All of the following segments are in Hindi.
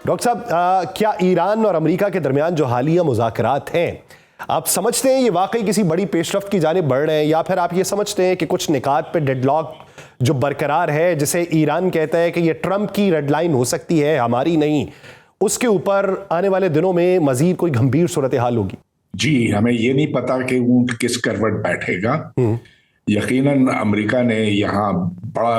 डॉक्टर साहब, क्या ईरान और अमेरिका के दरमियान जो हालिया मुज़ाकरात हैं, आप समझते हैं ये वाकई किसी बड़ी पेशरफ्त की जानिब बढ़ रहे हैं, या फिर आप ये समझते हैं कि कुछ निकात पे डेडलॉक जो बरकरार है, जिसे ईरान कहता है कि ये ट्रंप की रेड लाइन हो सकती है, हमारी नहीं, उसके ऊपर आने वाले दिनों में मजीद कोई गंभीर सूरत हाल होगी? जी, हमें ये नहीं पता कि ऊंट किस करवट बैठेगा। यकीनन अमेरिका ने यहाँ बड़ा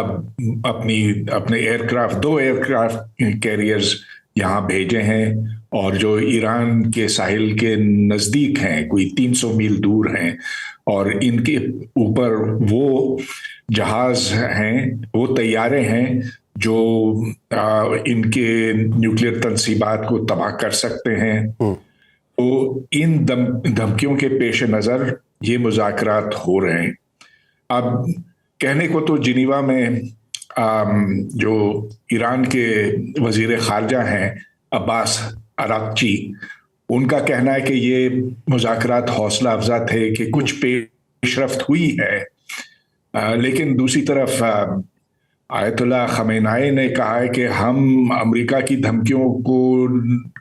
अपने एयरक्राफ्ट, 2 एयरक्राफ्ट कैरियर्स यहाँ भेजे हैं, और जो ईरान के साहिल के नज़दीक हैं, कोई 300 मील दूर हैं, और इनके ऊपर वो जहाज हैं, वो तैयारे हैं जो इनके न्यूक्लियर तंसीबात को तबाह कर सकते हैं। तो इन धमकियों के पेश नज़र ये मुज़ाकरात हो रहे हैं। अब कहने को तो जिनीवा में जो ईरान के वजीर खारजा हैं अब्बास अराक्ची, उनका कहना है कि ये मुज़ाकरात हौसला अफजा थे, कि कुछ पेशरफ्त हुई है। लेकिन दूसरी तरफ आयतुल्लाह खमेनाई ने कहा है कि हम अमेरिका की धमकियों को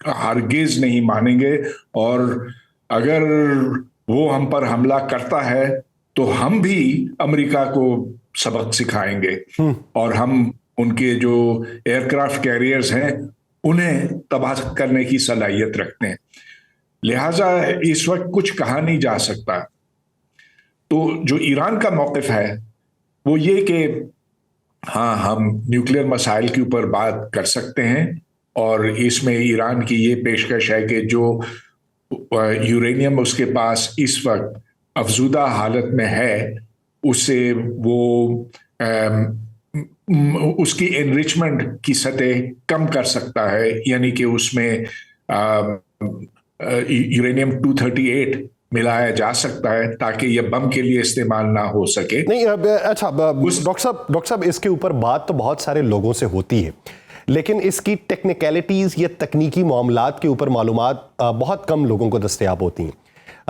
हरगिज नहीं मानेंगे, और अगर वो हम पर हमला करता है तो हम भी अमेरिका को सबक सिखाएंगे, और हम उनके जो एयरक्राफ्ट कैरियर्स हैं उन्हें तबाह करने की सलाहियत रखते हैं। लिहाजा इस वक्त कुछ कहा नहीं जा सकता। तो जो ईरान का मौक़िफ़ है वो ये कि हाँ, हम न्यूक्लियर मसाइल के ऊपर बात कर सकते हैं, और इसमें ईरान की ये पेशकश है कि जो यूरेनियम उसके पास इस वक्त अफजूदा हालत में है, उससे वो उसकी एनरिचमेंट की सतह कम कर सकता है, यानी कि उसमें यूरेनियम 238 मिलाया जा सकता है ताकि यह बम के लिए इस्तेमाल ना हो सके। नहीं, अच्छा डॉक्टर साहब, इसके ऊपर बात तो बहुत सारे लोगों से होती है, लेकिन इसकी टेक्निकलिटीज़ या तकनीकी मामलात के ऊपर मालूमात बहुत कम लोगों को दस्तयाब होती हैं।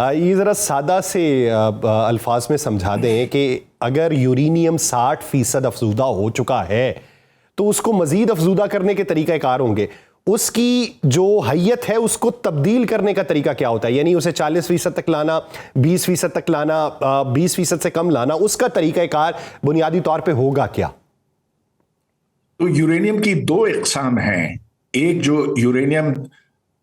ये ज़रा सादा से अल्फाज में समझा दें कि अगर यूरेनियम 60% अफजूदा हो चुका है तो उसको मज़ीद अफजूदा करने के तरीक़ाकार होंगे, उसकी जो हैयत है उसको तब्दील करने का तरीका क्या होता है, यानी उसे 40% तक लाना, 20% तक लाना, 20% से कम लाना, उसका तरीक़ाकार बुनियादी तौर पे होगा क्या? तो यूरेनियम की 2 इक़साम हैं। एक जो यूरेनियम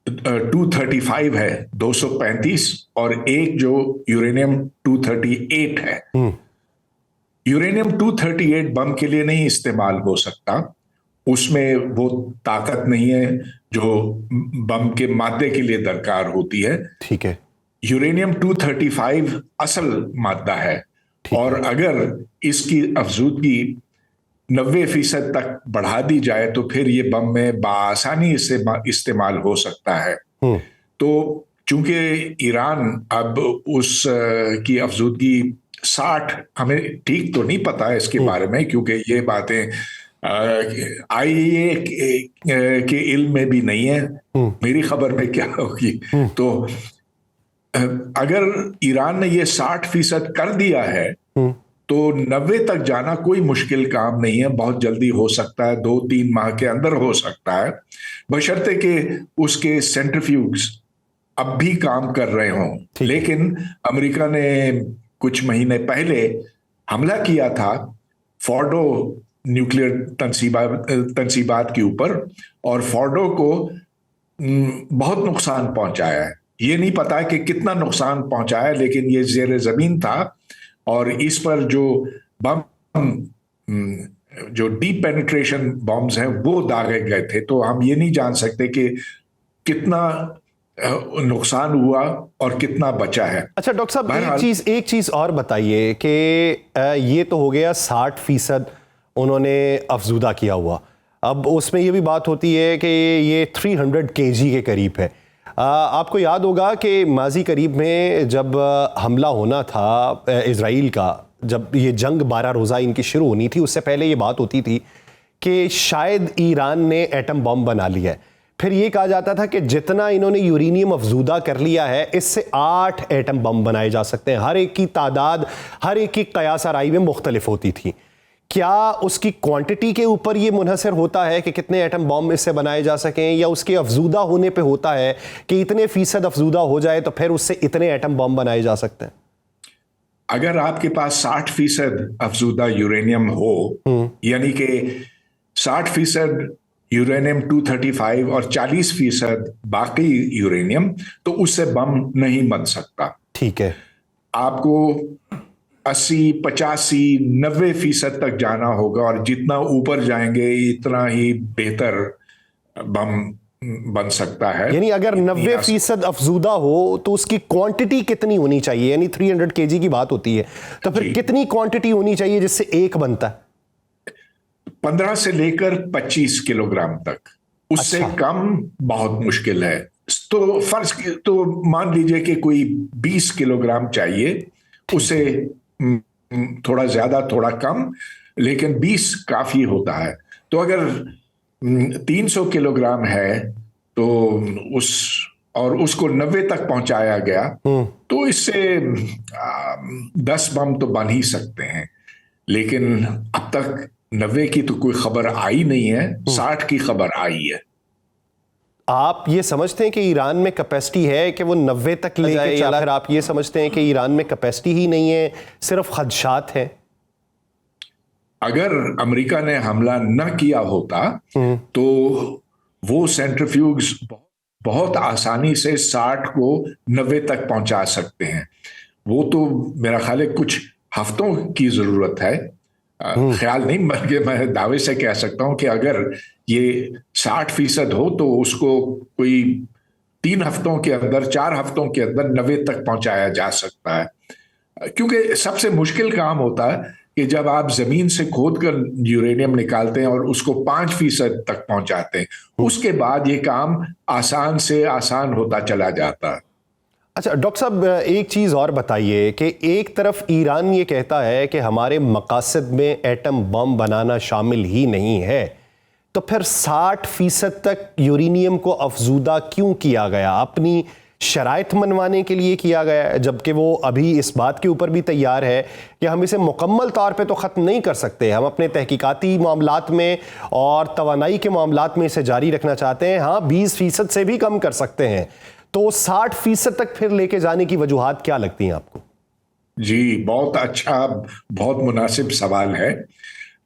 235 है, 235, और एक जो यूरेनियम 238 है। यूरेनियम 238 बम के लिए नहीं इस्तेमाल हो सकता, उसमें वो ताकत नहीं है जो बम के मादे के लिए दरकार होती है। ठीक है। यूरेनियम 235 असल मादा है, और अगर इसकी अफजूदगी 90% तक बढ़ा दी जाए तो फिर ये बम में बाआसानी इससे इस्तेमाल हो सकता है। तो चूंकि ईरान अब उस की अफजूदगी 60, हमें ठीक तो नहीं पता है इसके बारे में, क्योंकि ये बातें IAEA के इल्म में भी नहीं है, मेरी खबर में क्या होगी। तो अगर ईरान ने ये 60% कर दिया है तो 90 तक जाना कोई मुश्किल काम नहीं है, बहुत जल्दी हो सकता है, 2-3 माह के अंदर हो सकता है, बशर्ते कि उसके सेंट्रीफ्यूज अब भी काम कर रहे हों। लेकिन अमेरिका ने कुछ महीने पहले हमला किया था फोर्डो न्यूक्लियर तंसीबात के ऊपर, और फोर्डो को बहुत नुकसान पहुंचाया है। ये नहीं पता कि कितना नुकसान पहुंचाया, लेकिन ये ज़ेर ज़मीन था, और इस पर जो बम, जो डीप पेनिट्रेशन बॉम्ब्स हैं, वो दागे गए थे। तो हम ये नहीं जान सकते कि कितना नुकसान हुआ और कितना बचा है। अच्छा डॉक्टर साहब, एक चीज और बताइए कि ये तो हो गया 60% उन्होंने अफजूदा किया हुआ, अब उसमें ये भी बात होती है कि ये 300 kg के करीब है। आपको याद होगा कि माजी करीब में जब हमला होना था इज़राइल का, जब ये जंग 12 रोज़ा इनकी शुरू होनी थी, उससे पहले ये बात होती थी कि शायद ईरान ने एटम बम बना लिया है। फिर ये कहा जाता था कि जितना इन्होंने यूरेनियम अफजूदा कर लिया है, इससे 8 एटम बम बनाए जा सकते हैं। हर एक की तादाद, हर एक की कयास आराई में मुख्तलिफ होती थी। क्या उसकी क्वांटिटी के ऊपर ये मुनहसर होता है कि कितने एटम बॉम्ब इससे बनाए जा सकें, या उसके अफजूदा होने पे होता है कि इतने फीसद अफजूदा हो जाए तो फिर उससे इतने एटम बॉम्ब बनाए जा सकते हैं? अगर आपके पास 60% अफजूदा यूरेनियम हो, यानी कि 60% यूरेनियम 235 और 40% बाकी यूरेनियम, तो उससे बम नहीं बन सकता। ठीक है। आपको 80, 85, 90% तक जाना होगा, और जितना ऊपर जाएंगे इतना ही बेहतर बम बन सकता है। यानी अगर 90% अफजूदा हो तो उसकी क्वांटिटी कितनी होनी चाहिए? यानी 300 kg की बात होती है, तो फिर कितनी क्वांटिटी होनी चाहिए जिससे एक बनता है? 15 से लेकर 25 किलोग्राम तक, उससे अच्छा। कम बहुत मुश्किल है। तो फर्ज तो मान लीजिए कि कोई 20 किलोग्राम चाहिए, उसे थोड़ा ज्यादा थोड़ा कम, लेकिन 20 काफी होता है। तो अगर 300 किलोग्राम है तो और उसको 90 तक पहुंचाया गया, तो इससे 10 बम तो बन ही सकते हैं। लेकिन अब तक 90 की तो कोई खबर आई नहीं है, 60 की खबर आई है। आप ये समझते हैं कि ईरान में कैपेसिटी है कि वो 90 तक ले जाए, या फिर आप ये समझते हैं कि ईरान में कैपेसिटी ही नहीं है, सिर्फ खदशात हैं? अगर अमेरिका ने हमला न किया होता तो वो सेंट्रीफ्यूज बहुत आसानी से 60 को 90 तक पहुंचा सकते हैं। वो तो मेरा ख्याल है कुछ हफ्तों की जरूरत है। ख्याल नहीं, बल्कि मैं दावे से कह सकता हूं कि अगर ये 60% हो तो उसको कोई 3 हफ्तों के अंदर, 4 हफ्तों के अंदर 90 तक पहुंचाया जा सकता है। क्योंकि सबसे मुश्किल काम होता है कि जब आप जमीन से खोद कर यूरेनियम निकालते हैं और उसको 5% तक पहुंचाते हैं, उसके बाद ये काम आसान से आसान होता चला जाता है। अच्छा डॉक्टर साहब, एक चीज़ और बताइए कि एक तरफ ईरान ये कहता है कि हमारे मकासद में एटम बम बनाना शामिल ही नहीं है, तो फिर 60% तक यूरेनियम को अफजूदा क्यों किया गया? अपनी शराइत मनवाने के लिए किया गया, जबकि वो अभी इस बात के ऊपर भी तैयार है कि हम इसे मुकम्मल तौर पे तो ख़त्म नहीं कर सकते, हम अपने तहकीकाती मामलात में और तवानाई के मामलात में इसे जारी रखना चाहते हैं। हाँ, 20% से भी कम कर सकते हैं, तो 60% तक फिर लेके जाने की वजूहात क्या लगती हैं आपको? जी, बहुत अच्छा, बहुत मुनासिब सवाल है।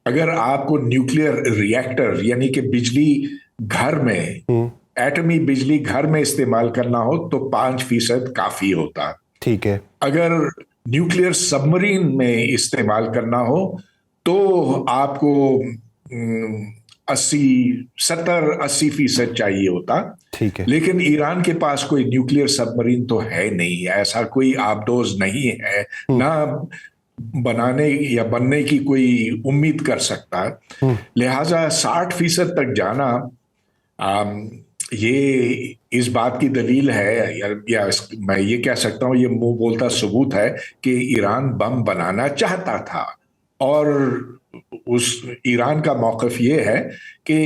अगर आपको न्यूक्लियर रिएक्टर यानी कि बिजली घर में, एटमी बिजली घर में इस्तेमाल करना हो तो 5% काफी होता। ठीक है। अगर न्यूक्लियर सबमरीन में इस्तेमाल करना हो तो आपको 70-80% चाहिए होता। ठीक है। लेकिन ईरान के पास कोई न्यूक्लियर सबमरीन तो है नहीं, ऐसा कोई आबदोज नहीं है, ना बनाने या बनने की कोई उम्मीद कर सकता है। लिहाजा 60% तक जाना ये इस बात की दलील है, या मैं ये कह सकता हूं, ये मुंह बोलता सबूत है कि ईरान बम बनाना चाहता था। और उस ईरान का मौक़िफ़ ये है कि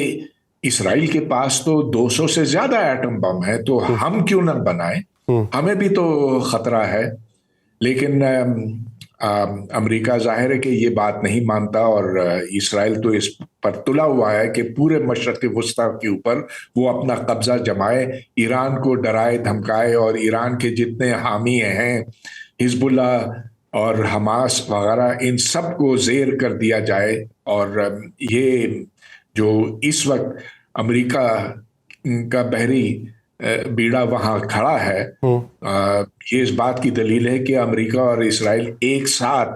इसराइल के पास तो 200 से ज्यादा एटम बम है, तो हम क्यों ना बनाएं, हमें भी तो खतरा है। लेकिन अमेरिका जाहिर है कि ये बात नहीं मानता, और इसराइल तो इस पर तुला हुआ है कि पूरे मशरक़ वस्ता के ऊपर वो अपना कब्जा जमाए, ईरान को डराए धमकाए, और ईरान के जितने हामी हैं, हिजबुल्ला और हमास वगैरह, इन सब को ज़ेर कर दिया जाए। और ये जो इस वक्त अमेरिका का बहरी बीड़ा वहां खड़ा है, ये इस बात की दलील है कि अमेरिका और इसराइल एक साथ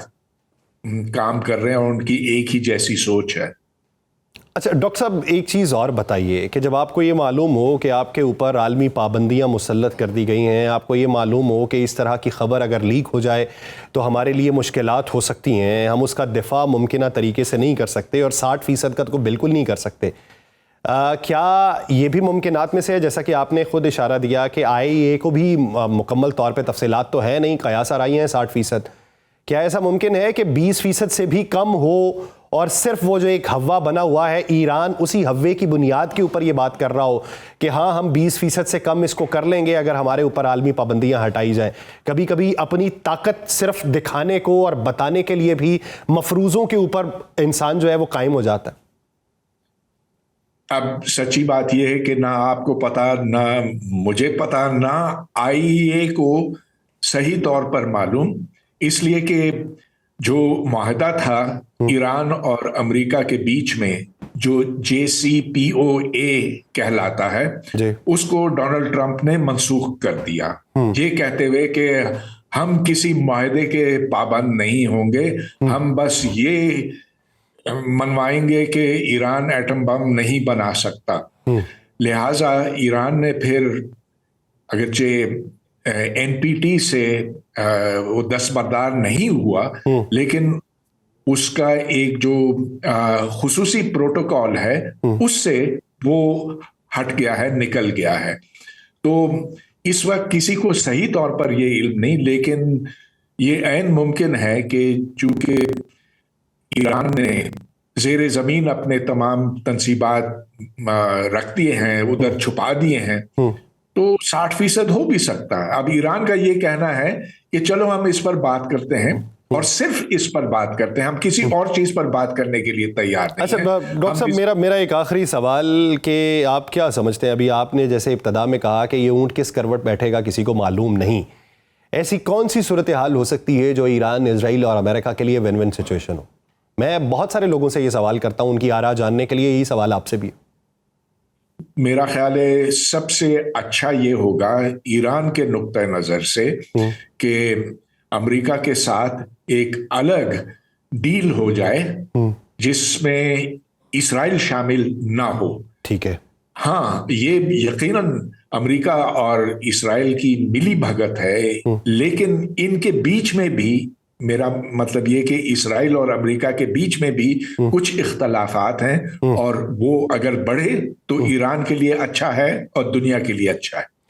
काम कर रहे हैं और उनकी एक ही जैसी सोच है। अच्छा डॉक्टर साहब, एक चीज़ और बताइए कि जब आपको ये मालूम हो कि आपके ऊपर आलमी पाबंदियां मुसल्लत कर दी गई हैं, आपको ये मालूम हो कि इस तरह की खबर अगर लीक हो जाए तो हमारे लिए मुश्किलात हो सकती हैं, हम उसका दिफा मुमकिना तरीके से नहीं कर सकते और 60% का तो बिल्कुल नहीं कर सकते, क्या ये भी मुमकिनात में से है, जैसा कि आपने खुद इशारा दिया कि IAEA को भी मुकम्मल तौर पे तफसीलात तो है नहीं, कयास आ रही हैं 60%, क्या ऐसा मुमकिन है कि 20% से भी कम हो और सिर्फ वो जो एक हवा बना हुआ है, ईरान उसी हव्वे की बुनियाद के ऊपर ये बात कर रहा हो कि हाँ हम 20% से कम इसको कर लेंगे अगर हमारे ऊपर आलमी पाबंदियां हटाई जाएं। कभी कभी अपनी ताकत सिर्फ दिखाने को और बताने के लिए भी मफरूज़ों के ऊपर इंसान जो है वो कायम हो जाता है। अब सच्ची बात यह है कि ना आपको पता, ना मुझे पता, ना आईईए को सही तौर पर मालूम, इसलिए कि जो माहदा था ईरान और अमेरिका के बीच में, जो JCPOA कहलाता है, उसको डोनाल्ड ट्रंप ने मनसूख कर दिया, ये कहते हुए कि हम किसी माहदे के पाबंद नहीं होंगे, हम बस ये मनवाएंगे कि ईरान एटम बम नहीं बना सकता। लिहाजा ईरान ने फिर अगरचे NPT से वो दस्तबरदार नहीं हुआ, लेकिन उसका एक जो खुसूसी प्रोटोकॉल है उससे वो हट गया है, निकल गया है। तो इस वक्त किसी को सही तौर पर ये इल्म नहीं, लेकिन ये ऐन मुमकिन है कि चूंकि ईरान ने ज़ेरे ज़मीन अपने तमाम तंसीबात रख दिए हैं, उधर छुपा दिए हैं, तो 60% हो भी सकता है। अब ईरान का ये कहना है कि चलो हम इस पर बात करते हैं, और सिर्फ इस पर बात करते हैं, हम किसी और चीज पर बात करने के लिए तैयार नहीं। अच्छा डॉक्टर साहब, मेरा एक आखिरी सवाल कि आप क्या समझते हैं, अभी आपने जैसे इब्तदा में कहा कि ये ऊंट किस करवट बैठेगा किसी को मालूम नहीं, ऐसी कौन सी सूरत हाल हो सकती है जो ईरान, इजराइल और अमेरिका के लिए विन विन सिचुएशन हो? मैं बहुत सारे लोगों से ये सवाल करता हूं, उनकी आरा जानने के लिए यही सवाल आपसे भी। मेरा ख्याल है सबसे अच्छा ये होगा ईरान के नुक्ते नजर से कि अमेरिका के साथ एक अलग डील हो जाए जिसमें इस्राइल शामिल ना हो। ठीक है। हाँ, ये यकीनन अमेरिका और इस्राइल की मिली भगत है, लेकिन इनके बीच में भी, मेरा मतलब ये कि इस्राइल और अमेरिका के बीच में भी कुछ इख्तलाफात हैं, और वो अगर बढ़े तो ईरान के लिए अच्छा है और दुनिया के लिए अच्छा है।